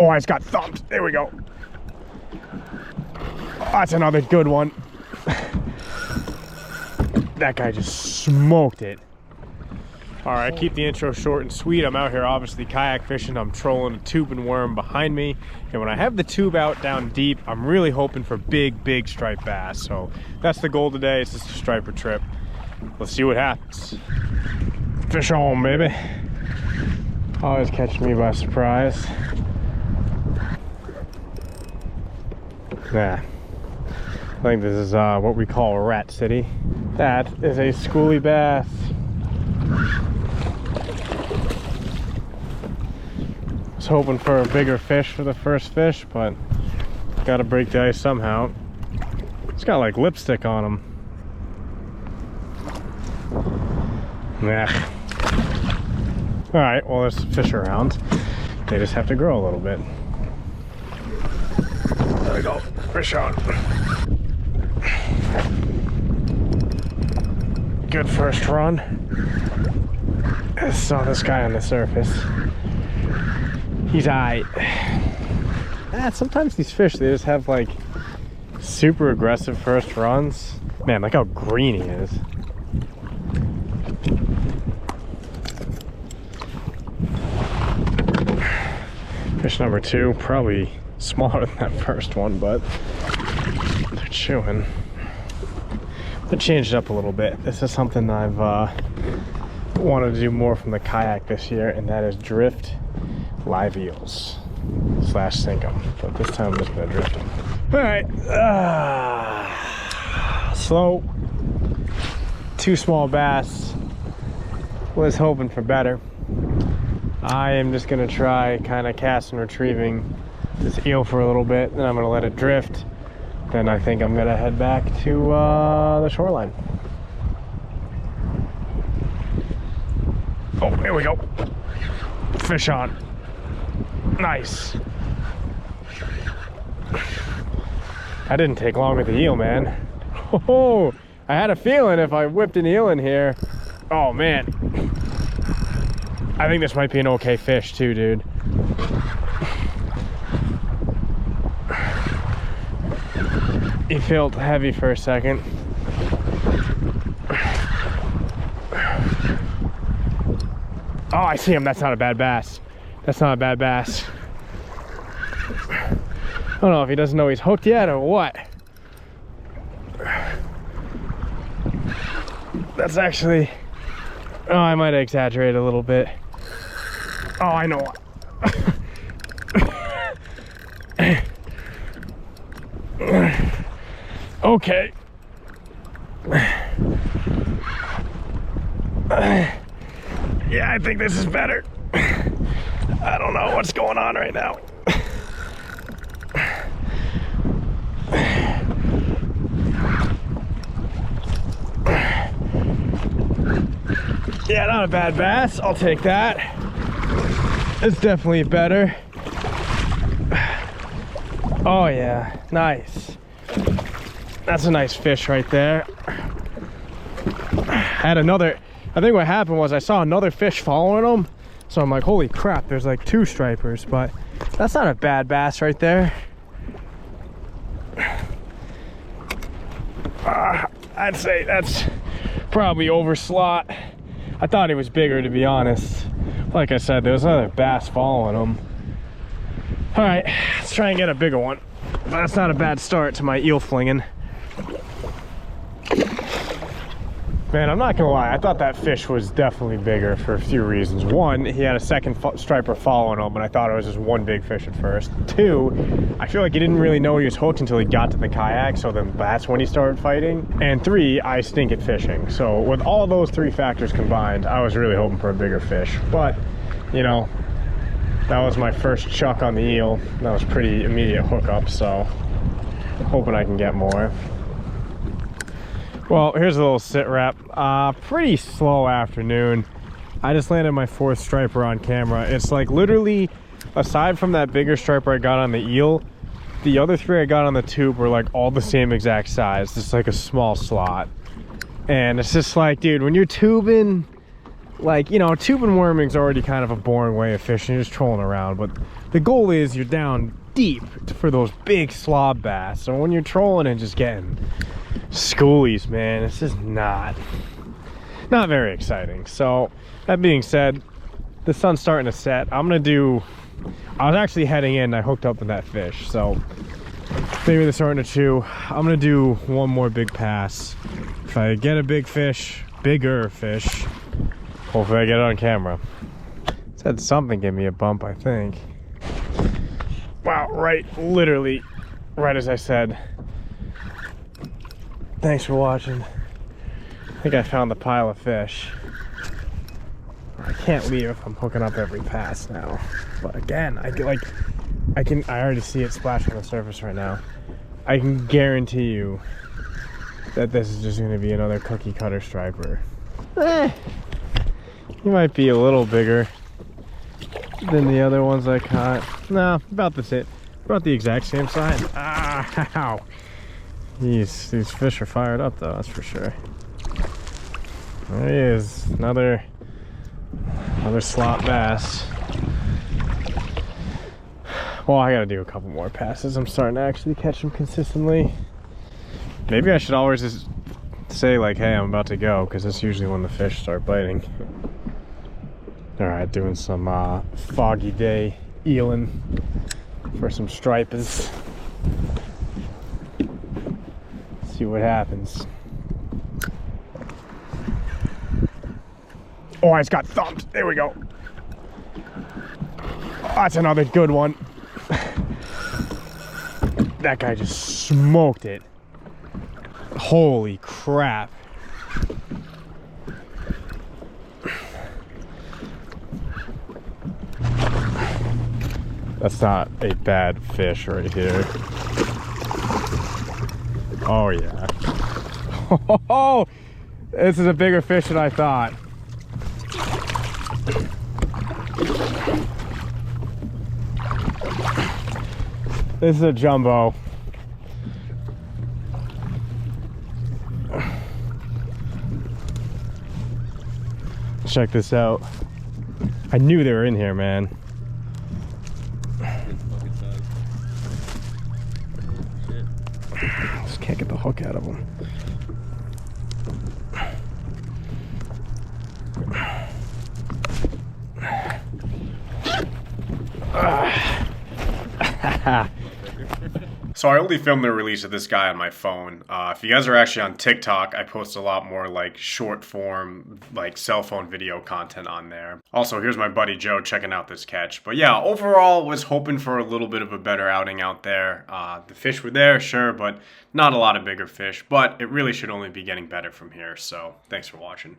Oh, I just got thumped. There we go. Oh, that's another good one. That guy just smoked it. All right, keep the intro short and sweet. I'm out here obviously kayak fishing. I'm trolling a tube and worm behind me. And when I have the tube out down deep, I'm really hoping for big striped bass. So that's the goal today. It's just a striper trip. Let's see what happens. Fish on, baby. Always catch me by surprise. Yeah. I think this is what we call Rat City. That is a schoolie bass. I was hoping for a bigger fish for the first fish, but gotta break the ice somehow. It's got like lipstick on him. Yeah. All right, well, there's fish around. They just have to grow a little bit. There we go, fish on. Good first run. I saw this guy on the surface. He's aight. Sometimes these fish, they just have like super aggressive first runs. Man, look how green he is. Fish number 2, probably smaller than that first one, but they're chewing. I changed it up a little bit. This is something I've wanted to do more from the kayak this year, and that is drift live eels / sink them. But this time I'm just gonna drift them. All right, slow. 2 small bass. Was hoping for better. I am just gonna try kind of casting and retrieving this eel for a little bit, then I'm gonna let it drift. Then I think I'm gonna head back to the shoreline. Oh, here we go. Fish on. Nice. That didn't take long with the eel, man. Oh, I had a feeling if I whipped an eel in here, oh man. I think this might be an okay fish too, dude. He felt heavy for a second. Oh, I see him. That's not a bad bass. That's not a bad bass. I don't know if he doesn't know he's hooked yet or what. That's actually... Oh, I might exaggerate a little bit. Oh, I know what. Okay. Yeah, I think this is better. I don't know what's going on right now. Yeah, not a bad bass. I'll take that. It's definitely better. Oh yeah, nice. That's a nice fish right there. Had another, I think what happened was I saw another fish following him. So I'm like, holy crap, there's like 2 stripers, but that's not a bad bass right there. I'd say that's probably over slot. I thought he was bigger, to be honest. Like I said, there was another bass following him. All right, let's try and get a bigger one. That's not a bad start to my eel flinging. Man, I'm not gonna lie, I thought that fish was definitely bigger for a few reasons. 1, he had a second striper following him, and I thought it was just one big fish at first. 2, I feel like he didn't really know he was hooked until he got to the kayak, so then that's when he started fighting. And 3, I stink at fishing. So with all those 3 factors combined, I was really hoping for a bigger fish. But, you know, that was my first chuck on the eel. That was pretty immediate hookup, so hoping I can get more. Well, here's a little sit rep. Pretty slow afternoon. I just landed my 4th striper on camera. It's like literally, aside from that bigger striper I got on the eel, the other 3 I got on the tube were like all the same exact size. Just like a small slot. And it's just like, dude, when you're tubing, like, you know, tubing worming's already kind of a boring way of fishing. You're just trolling around, but the goal is you're down deep for those big slob bass. So when you're trolling and just getting schoolies, man, it's just not very exciting. So that being said, the sun's starting to set. I was actually heading in, I hooked up with that fish, so maybe they're starting to chew. I'm gonna do one more big pass. If I get a bigger fish, hopefully I get it on camera. Said something gave me a bump, I think. Wow, literally right as I said. Thanks for watching. I think I found the pile of fish. I can't leave if I'm hooking up every pass now. But again, I already see it splash on the surface right now. I can guarantee you that this is just gonna be another cookie cutter striper. He might be a little bigger than the other ones I caught. No, about the same, about the exact same size. Ah, ow. These fish are fired up though, that's for sure. There he is, another slot bass. Well, I gotta do a couple more passes. I'm starting to actually catch them consistently. Maybe I should always just say like, hey, I'm about to go, because that's usually when the fish start biting. All right, doing some foggy day eeling for some stripers. See what happens. Oh, I just got thumped. There we go. Oh, that's another good one. That guy just smoked it. Holy crap. That's not a bad fish right here. Oh yeah. Oh, this is a bigger fish than I thought. This is a jumbo. Check this out. I knew they were in here, man. Just can't get the hook out of them. So I only filmed the release of this guy on my phone. If you guys are actually on TikTok, I post a lot more like short form, like cell phone video content on there. Also, here's my buddy Joe checking out this catch. But yeah, overall was hoping for a little bit of a better outing out there. The fish were there, sure, but not a lot of bigger fish. But it really should only be getting better from here. So thanks for watching.